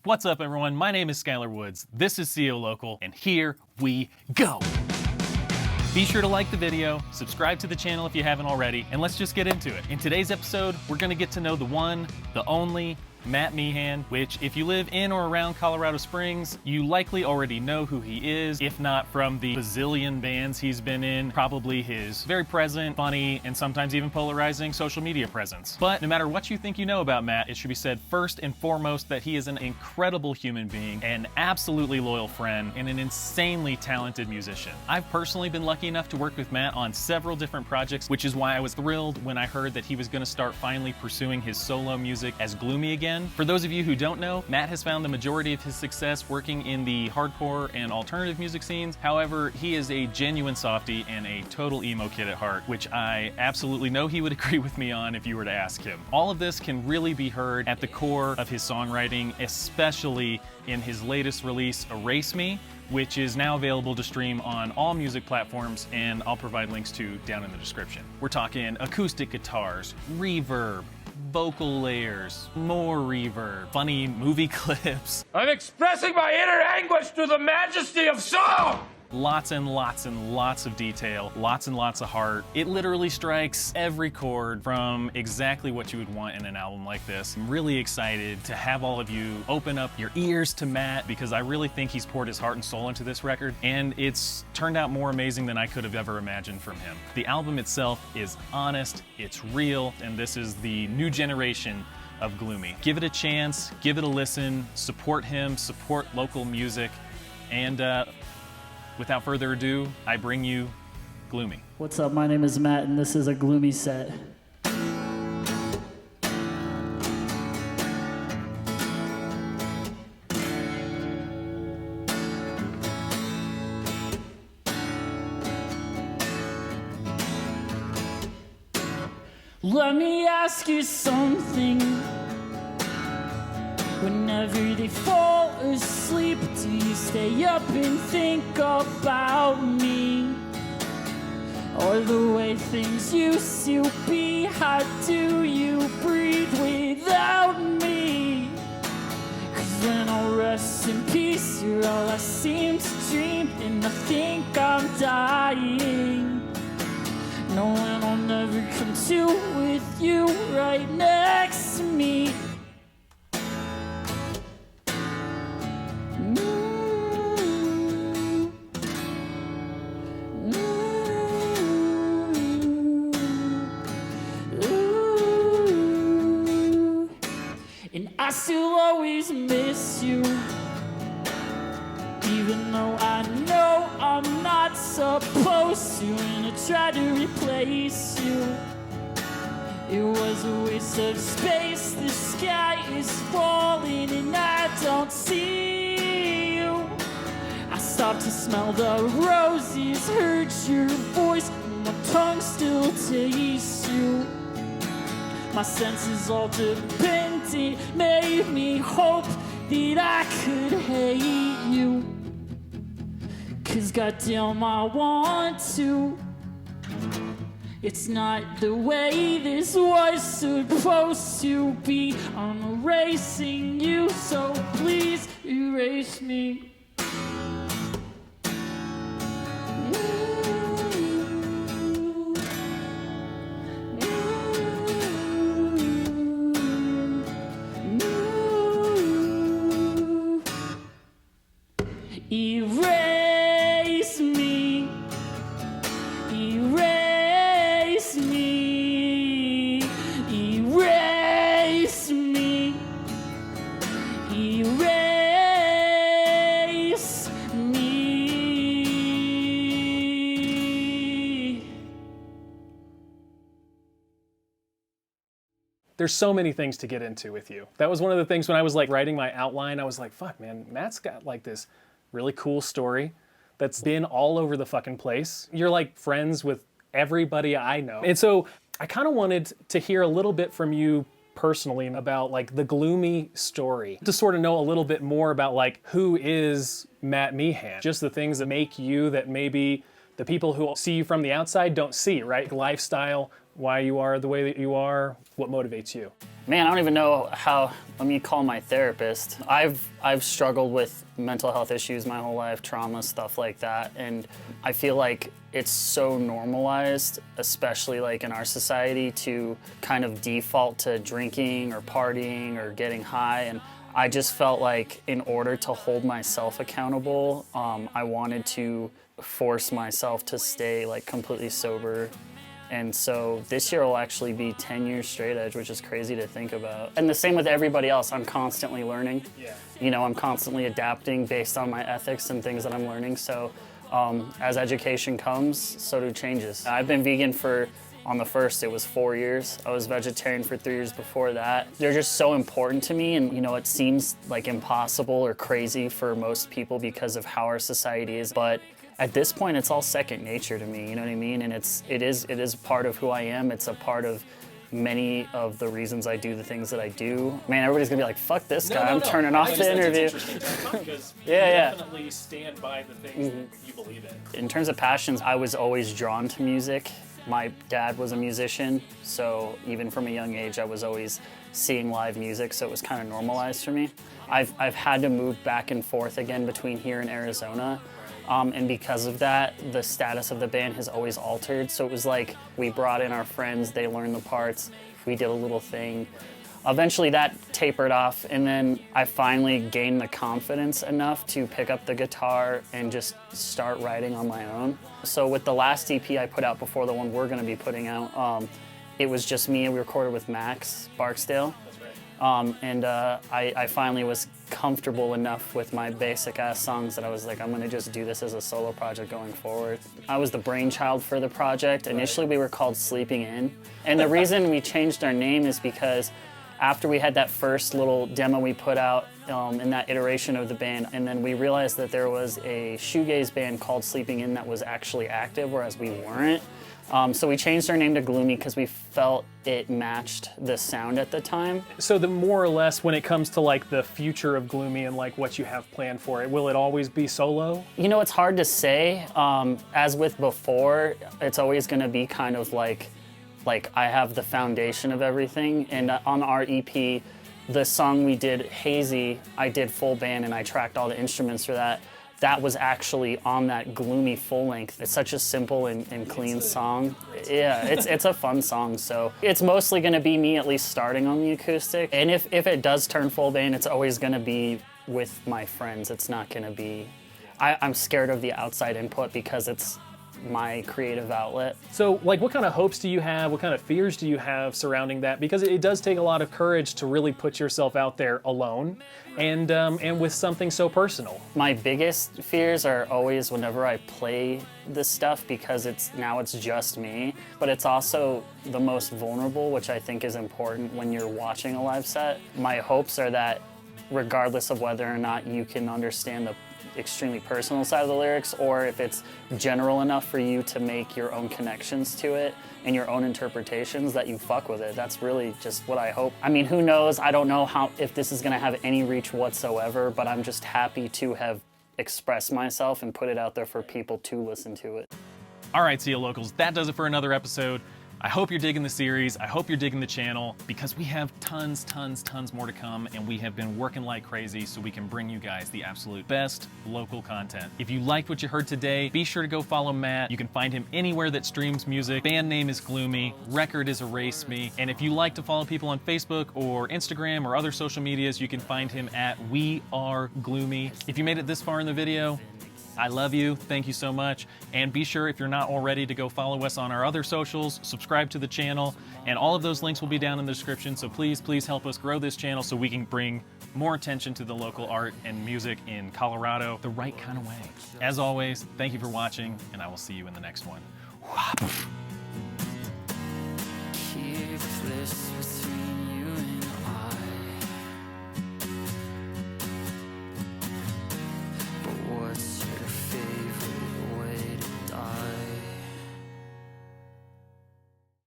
What's up, everyone? My name is Skylar Woods. This is CO Local, and here we go. Be sure to like the video, subscribe to the channel if you haven't already, and let's just get into it. In today's episode, we're gonna get to know the one, the only, Matt Meehan, which if you live in or around Colorado Springs, you likely already know who he is, if not from the bazillion bands he's been in, probably his very present, funny, and sometimes even polarizing social media presence. But no matter what you think you know about Matt, it should be said first and foremost that he is an incredible human being, an absolutely loyal friend, and an insanely talented musician. I've personally been lucky enough to work with Matt on several different projects, which is why I was thrilled when I heard that he was gonna start finally pursuing his solo music as Gloomy again. For those of you who don't know, Matt has found the majority of his success working in the hardcore and alternative music scenes. However, he is a genuine softie and a total emo kid at heart, which I absolutely know he would agree with me on if you were to ask him. All of this can really be heard at the core of his songwriting, especially in his latest release, Erase Me, which is now available to stream on all music platforms, and I'll provide links to down in the description. We're talking acoustic guitars, reverb, vocal layers, more reverb, funny movie clips. I'm expressing my inner anguish through the majesty of song! Lots and lots and lots of detail, lots and lots of heart. It literally strikes every chord from exactly what you would want in an album like this. I'm really excited to have all of you open up your ears to Matt, because I really think he's poured his heart and soul into this record, and it's turned out more amazing than I could have ever imagined from him. The album itself is honest, it's real, and this is the new generation of Gloomy. Give it a chance, give it a listen, support him, support local music, and without further ado, I bring you Gloomy. What's up? My name is Matt, and this is a Gloomy set. Let me ask you something. Whenever they fall asleep, do you stay up and think about me? Or the way things used to be? How do you breathe without me? 'Cause when I rest in peace, you're all I seem to dream, and I think I'm dying, knowing I'll never come to with you right next to me. I still always miss you, even though I know I'm not supposed to, and I try to replace you. It was a waste of space, the sky is falling and I don't see you. I stopped to smell the roses, heard your voice, and my tongue still tastes you. My senses all dependent, made me hope that I could hate you. 'Cause goddamn I want to. It's not the way this was supposed to be. I'm erasing you, so please erase me. Erase me, erase me, erase me, erase me. There's so many things to get into with you. That was one of the things when I was like writing my outline, I was like, fuck man, Matt's got like this really cool story that's been all over the fucking place. You're like friends with everybody I know. And so I kind of wanted to hear a little bit from you personally about like the Gloomy story, to sort of know a little bit more about like who is Matt Meehan, just the things that make you that maybe the people who see you from the outside don't see, right? Lifestyle, why you are the way that you are? What motivates you? Man, I don't even know how. Let me call my therapist. I've struggled with mental health issues my whole life, trauma, stuff like that, and I feel like it's so normalized, especially like in our society, to kind of default to drinking or partying or getting high. And I just felt like in order to hold myself accountable, I wanted to force myself to stay like completely sober. And so this year will actually be 10 years straight edge, which is crazy to think about. And the same with everybody else. I'm constantly learning. Yeah. You know, I'm constantly adapting based on my ethics and things that I'm learning. So as education comes, so do changes. I've been vegan for, on the first, it was 4 years. I was vegetarian for 3 years before that. They're just so important to me, and you know, it seems like impossible or crazy for most people because of how our society is, but at this point, it's all second nature to me, you know what I mean? And it is part of who I am. It's a part of many of the reasons I do the things that I do. Man, everybody's gonna be like, fuck this guy, I'm turning off the interview. Because Yeah. definitely stand by the things that you believe in. In terms of passions, I was always drawn to music. My dad was a musician, so even from a young age, I was always seeing live music, so it was kind of normalized for me. I've had to move back and forth again between here and Arizona. And because of that, the status of the band has always altered. So it was like we brought in our friends, they learned the parts, we did a little thing. Eventually that tapered off, and then I finally gained the confidence enough to pick up the guitar and just start writing on my own. So with the last EP I put out before the one we're gonna be putting out, it was just me, and we recorded with Max Barksdale. I finally was comfortable enough with my basic ass songs that I was like, I'm gonna just do this as a solo project going forward. I was the brainchild for the project. Initially we were called Sleeping In. And the reason we changed our name is because after we had that first little demo we put out in that iteration of the band, and then we realized that there was a shoegaze band called Sleeping In that was actually active, whereas we weren't. So we changed our name to Gloomy because we felt it matched the sound at the time. So the more or less, when it comes to like the future of Gloomy and like what you have planned for it, will it always be solo? You know, it's hard to say. As with before, it's always gonna be kind of like I have the foundation of everything. And on our EP, the song we did, Hazy, I did full band and I tracked all the instruments for that. That was actually on that Gloomy full length. It's such a simple and clean song. Yeah, it's a fun song. So it's mostly gonna be me at least starting on the acoustic. And if it does turn full band, it's always gonna be with my friends. It's not gonna be, I'm scared of the outside input because it's my creative outlet. So like what kind of hopes do you have? What kind of fears do you have surrounding that? Because it does take a lot of courage to really put yourself out there alone and with something so personal. My biggest fears are always whenever I play this stuff, because it's just me, but it's also the most vulnerable, which I think is important when you're watching a live set. My hopes are that regardless of whether or not you can understand the extremely personal side of the lyrics, or if it's general enough for you to make your own connections to it and your own interpretations, that you fuck with it. That's really just what I hope. I mean, who knows? I don't know if this is gonna have any reach whatsoever, but I'm just happy to have expressed myself and put it out there for people to listen to it. All right, CEO Locals, that does it for another episode. I hope you're digging the series. I hope you're digging the channel, because we have tons more to come, and we have been working like crazy so we can bring you guys the absolute best local content. If you liked what you heard today, be sure to go follow Matt. You can find him anywhere that streams music. Band name is Gloomy. Record is Erase Me. And if you like to follow people on Facebook or Instagram or other social medias, you can find him at We Are Gloomy. If you made it this far in the video, I love you, thank you so much. And be sure, if you're not already, to go follow us on our other socials, subscribe to the channel, and all of those links will be down in the description. So please help us grow this channel so we can bring more attention to the local art and music in Colorado the right kind of way. As always, thank you for watching, and I will see you in the next one. Keep this